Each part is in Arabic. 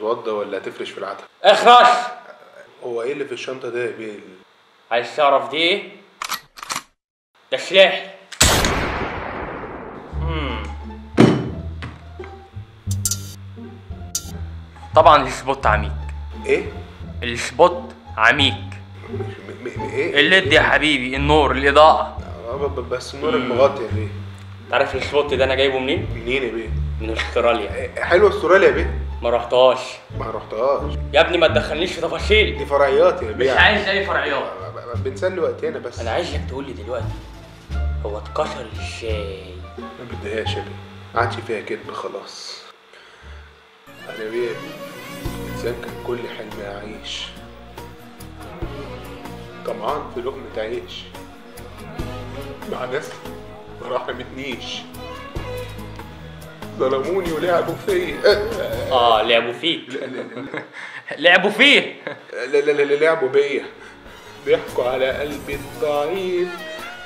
هتتوضى ولا هتفرش في العتبة؟ اخرس. هو ايه اللي في الشنطة ده يا بيه؟ عايز تعرف دي ايه؟ ده سلاح. طبعا السبوت عميق. ايه؟ السبوت عميق. ايه؟ الليد يا حبيبي، النور، الاضاءة. بس النور المغطي يا بيه. تعرف السبوت ده انا جايبه منين؟ منين يا بيه؟ من استراليا. حلوة استراليا يا بيه؟ ما رحتهاش. ما رحتهاش يا ابني ما تدخلنيش في تفاصيل. دي فرعيات يا بيه. مش عايز اي فرعيات. بنسلي وقتنا بس. انا عايزك تقول لي دلوقتي هو اتكسر ازاي؟ ما بدهاش يا بيه، ما عادش فيها كدب خلاص. انا يا بيه انسان كان كل حلمي اعيش طمعان في لقمة عيش مع ناس ما رحمتنيش، ظلموني ولعبوا فيا. لعبوا فيك. لعبوا فيه. لا لعبوا بيا، ضحكوا على قلبي الضعيف،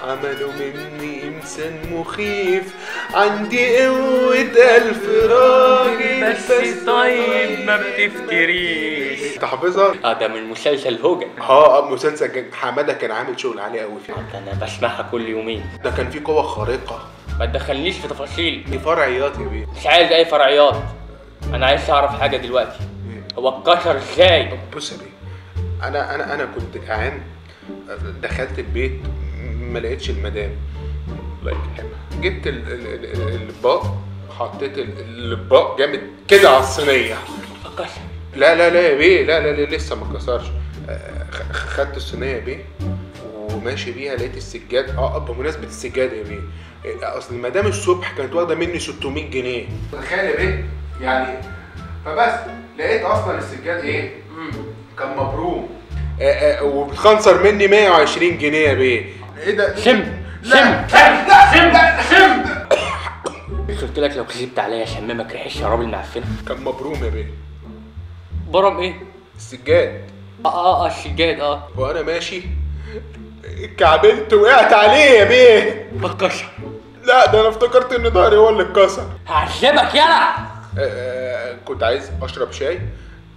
عملوا مني انسان مخيف، عندي قوة 1000 راجل بس طيب ما بتفتريش. انت حافظها؟ ده من مسلسل هوجن. مسلسل حمادة كان عامل شغل عالي قوي فيه. انا بسمعها كل يومين. ده كان فيه قوة خارقة. ما تدخلنيش في تفاصيل. دي فرعيات يا بيه. مش عايز اي فرعيات، انا عايز اعرف حاجة دلوقتي. هو اتكسر ازاي؟ بص يا بيه، انا كنت جعان، دخلت البيت ما لقيتش المدام، الله يرحمها، جبت الاطباق، حطيت الاطباق جامد كده على الصينيه. اتكسر؟ لا يا بيه، لا لسه ما اتكسرش. خدت الصينيه يا بيه وماشي بيها، لقيت السجاد. بمناسبه السجاد يا بيه، اصل المدام الصبح كانت واخده مني 600 جنيه، تخيل يا بيه يعني. فبس لقيت اصلا السجاد ايه؟ كان مبروم، وبتخنصر مني 120 جنيه يا بيه. ايه ده؟ شم. مش قلت لك لو كذبت عليا اشممك ريح الشراب المعفنه؟ كان مبروم يا بيه. برم ايه؟ السجاد. السجاد. وانا ماشي اتكعبلت وقعت عليه يا بيه. اتكسر؟ لا ده انا افتكرت ان ظهري هو اللي اتكسر. هعذبك يلا. كنت عايز اشرب شاي،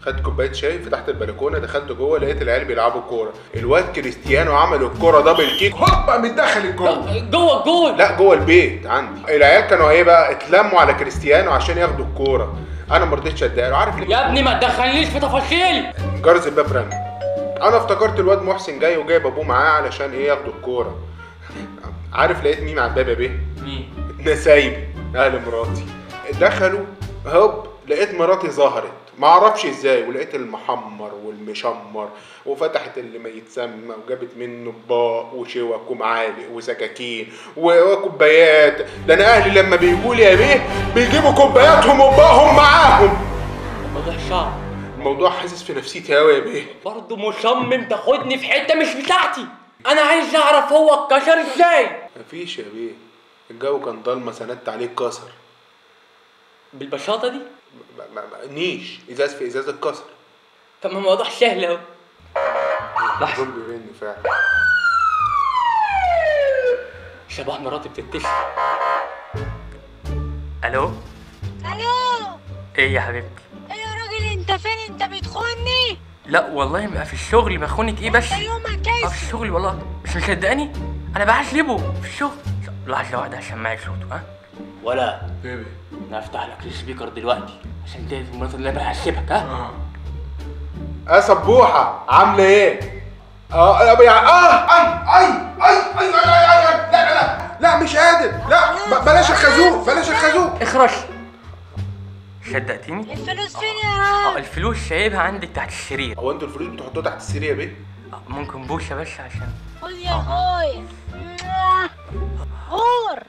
خدت كوبايه شاي، فتحت البلكونه، دخلت جوه، لقيت العيال بيلعبوا كوره، الواد كريستيانو عمل الكوره دبل كيك، هوبا متدخل الجول. جوه الجول؟ لا جوه البيت عندي. العيال كانوا ايه بقى، اتلموا على كريستيانو عشان ياخدوا الكوره، انا ما رضيتش اديها. عارف يا ابني ما تدخلنيش في تفاصيل. جرس الباب رن، انا افتكرت الواد محسن جاي وجايب ابوه معاه علشان ايه، ياخدوا الكوره. عارف لقيت مين على الباب يا بيه؟ مين؟ نسايبي اهل مراتي. دخلوا هوب، لقيت مراتي ظهرت معرفش ازاي، ولقيت المحمر والمشمر، وفتحت اللي ما يتسمى وجابت منه اطباق وشوك ومعالق وسكاكين وكوبايات. ده انا اهلي لما بيجولي يا بيه بيجيبوا كوباياتهم واطباقهم معاهم. الموضوع صعب. الموضوع حاسس في نفسيتي قوي يا بيه. برضه مصمم تاخدني في حته مش بتاعتي. انا عايز اعرف هو اتكسر ازاي. مفيش يا بيه، الجو كان ضلمه، سندت عليه اتكسر. بالبساطه دي؟ نيش ازاز في ازاز اتكسر. طب ما الموضوع سهل اهو. لحظه بيرن فعلا. صباح مراتي بتتصل. الو. ايه يا حبيبتي؟ ايه يا راجل انت فين؟ انت بتخوني؟ لا والله في الشغل. بخونك ايه بس؟ يومك كيف؟ في الشغل والله. مش مصدقاني؟ انا بعذبه في الشغل. لحظه واحده هسمعك صوته. ولا بيبي انا هفتح لك السبيكر دلوقتي عشان تعرف المرات اللي انا بحسبك. سبوحه عامله ايه؟ لا مش قادر. لا بلاش الخازوق، اخرس. صدقتيني؟ الفلوس فين يا راجل؟ الفلوس سايبها عندك تحت السرير. هو انتوا الفلوس بتحطوها تحت السرير يا بيه؟ ممكن بوسه بس عشان خد يا اخويا. غور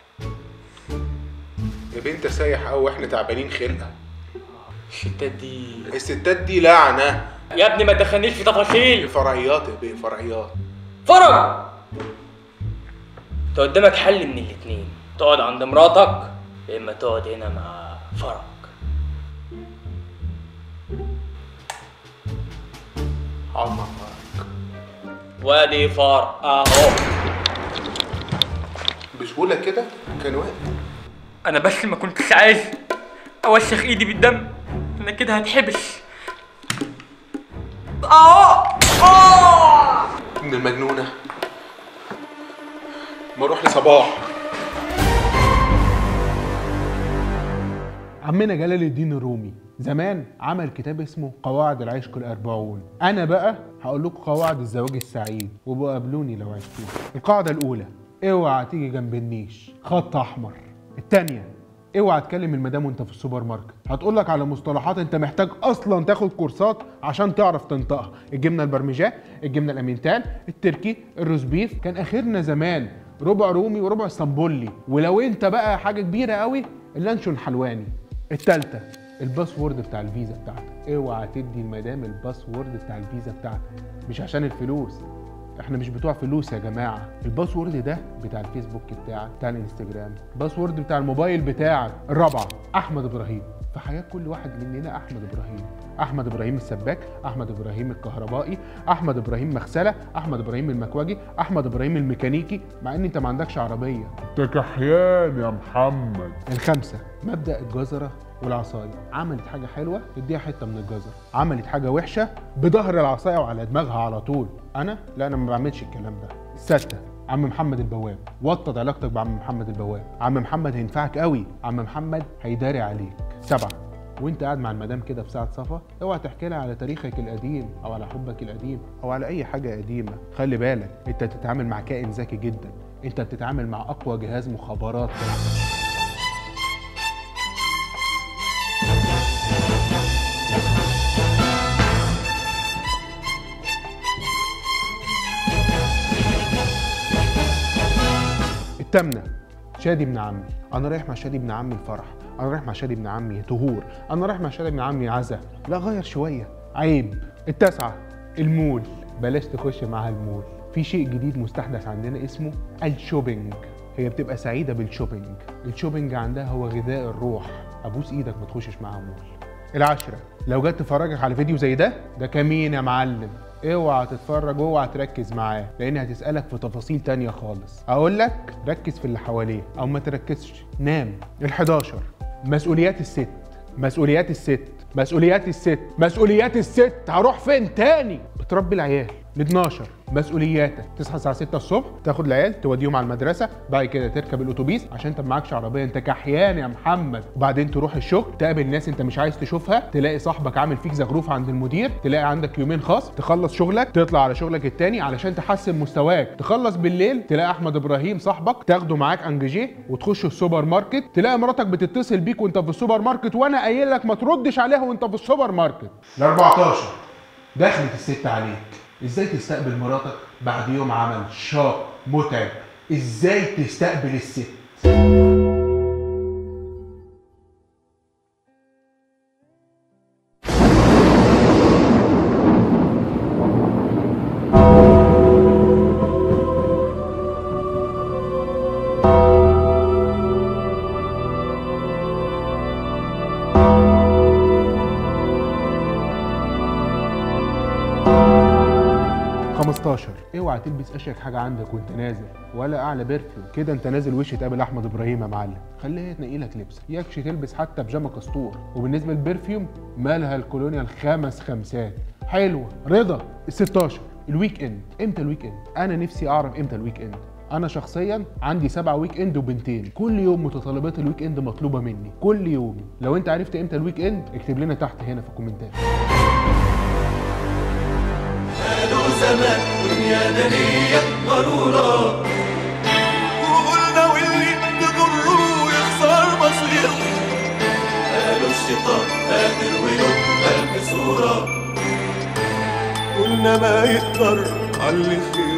يا بيه انت سايح قوي واحنا تعبانين خلقه. الستات دي لعنه يا ابني. ما تدخلنيش في تفاصيل. فرعيات يا بيه، فرعيات. فرج. انت قدامك حل من الاتنين، تقعد عند مراتك يا اما تقعد هنا مع فرج. اقعد مع فرج. وادي فرج اهو. بسهوله كده كان واقف. انا بس ما كنتش عايز اوسخ ايدي بالدم، انا كده هتحبس. من المجنونه. ما اروح لصباح. عمنا جلال الدين الرومي زمان عمل كتاب اسمه قواعد العشق الأربعون. أنا بقى هقول لكم قواعد الزواج السعيد، وبقوا قابلوني لو عرفتوها. القاعدة الأولى: اوعى تيجي جنب النيش، خط أحمر. الثانية: اوعى تكلم المدام وانت في السوبر ماركت، هتقول لك على مصطلحات انت محتاج اصلا تاخد كورسات عشان تعرف تنطقها. الجبنه البرمجان، الجبنه الامينتال، التركي، الروز بيف. كان اخرنا زمان ربع رومي وربع اسطنبولي، ولو انت بقى حاجه كبيره قوي اللانشون حلواني. الثالثه: الباسورد بتاع الفيزا بتاعتك، اوعى تدي المدام الباسورد بتاع الفيزا بتاعتك، مش عشان الفلوس، احنا مش بتوع فلوس يا جماعه. الباسورد ده بتاع الفيسبوك بتاعك، بتاع الانستجرام، الباسورد بتاع الموبايل بتاعك. الرابعه: احمد ابراهيم. في حياه كل واحد مننا احمد ابراهيم. احمد ابراهيم السباك، احمد ابراهيم الكهربائي، احمد ابراهيم مغسله، احمد ابراهيم المكواجي، احمد ابراهيم الميكانيكي، مع ان انت ما عندكش عربيه. انت كحيان يا محمد. الخامسه: مبدا الجزره والعصايه. عملت حاجه حلوه اديها حته من الجزر، عملت حاجه وحشه بظهر العصايه وعلى دماغها على طول. انا لا، انا ما بعملش الكلام ده. السادسه: عم محمد البواب. وطد علاقتك بعم محمد البواب، عم محمد هينفعك قوي، عم محمد هيداري عليك. 7: وانت قاعد مع المدام كده في ساعه صفا، اوعى تحكي لها على تاريخك القديم او على حبك القديم او على اي حاجه قديمه. خلي بالك، انت بتتعامل مع كائن ذكي جدا، انت بتتعامل مع اقوى جهاز مخابرات. الثامنه: شادي ابن عمي. انا رايح مع شادي ابن عمي الفرح، انا رايح مع شادي ابن عمي طهور، انا رايح مع شادي ابن عمي عزا. لا، غير شويه، عيب. التاسعه: المول. بلاش تخش معاها المول. في شيء جديد مستحدث عندنا اسمه الشوبينج. هي بتبقى سعيده بالشوبينج. الشوبينج عندها هو غذاء الروح. ابوس ايدك ما تخشش معاها مول. العاشره: لو جت تفرجك على فيديو زي ده كمين يا معلم، اوعى تتفرج واوعى تركز معاه، لان هتسألك في تفاصيل تانية خالص. اقول لك ركز في اللي حواليه او ما تركزش، نام. ال11: مسؤوليات الست. مسؤوليات الست، مسؤوليات الست، مسؤوليات الست. هروح فين تاني؟ بتربي العيال. ال12: مسؤولياتك. تصحى الساعه 6 الصبح، تاخد العيال توديهم على المدرسه، بعد كده تركب الاتوبيس عشان انت معكش عربيه، انت كحيان يا محمد. وبعدين تروح الشغل، تقابل ناس انت مش عايز تشوفها، تلاقي صاحبك عامل فيك زغروف عند المدير، تلاقي عندك يومين خاص، تخلص شغلك تطلع على شغلك التاني علشان تحسن مستواك، تخلص بالليل تلاقي احمد ابراهيم صاحبك تاخده معاك انجيجيه وتخش السوبر ماركت، تلاقي مراتك بتتصل بيك وانت في السوبر ماركت وانا قايل لك ما تردش عليها وانت في السوبر ماركت. ال14: دخلت الست عليك. ازاي تستقبل مراتك بعد يوم عمل شاق متعب؟ ازاي تستقبل الست؟ 15: اوعى تلبس اشيك حاجه عندك وانت نازل، ولا اعلى برفيوم كده انت نازل وش تقابل احمد ابراهيم يا معلم. خليها تنقي لك لبسك، يكش تلبس حتى بيجامه كستور. وبالنسبه للبرفيوم، مالها الكولونيا ال5 خمسات حلوه. رضا. ال16: الويك اند. امتى الويك اند؟ انا نفسي اعرف امتى الويك اند. انا شخصيا عندي 7 ويك اند وبنتين، كل يوم متطلبات الويك اند مطلوبه مني كل يوم. لو انت عرفت امتى الويك اند اكتب لنا تحت هنا في الكومنتات. قالوا زمان دنيا دنيا غرورة، وقلنا واللي تضره يخسر مصيره. قالوا الشيطان قادر وله 1000 صورة، قلنا ما يقدر على اللي خير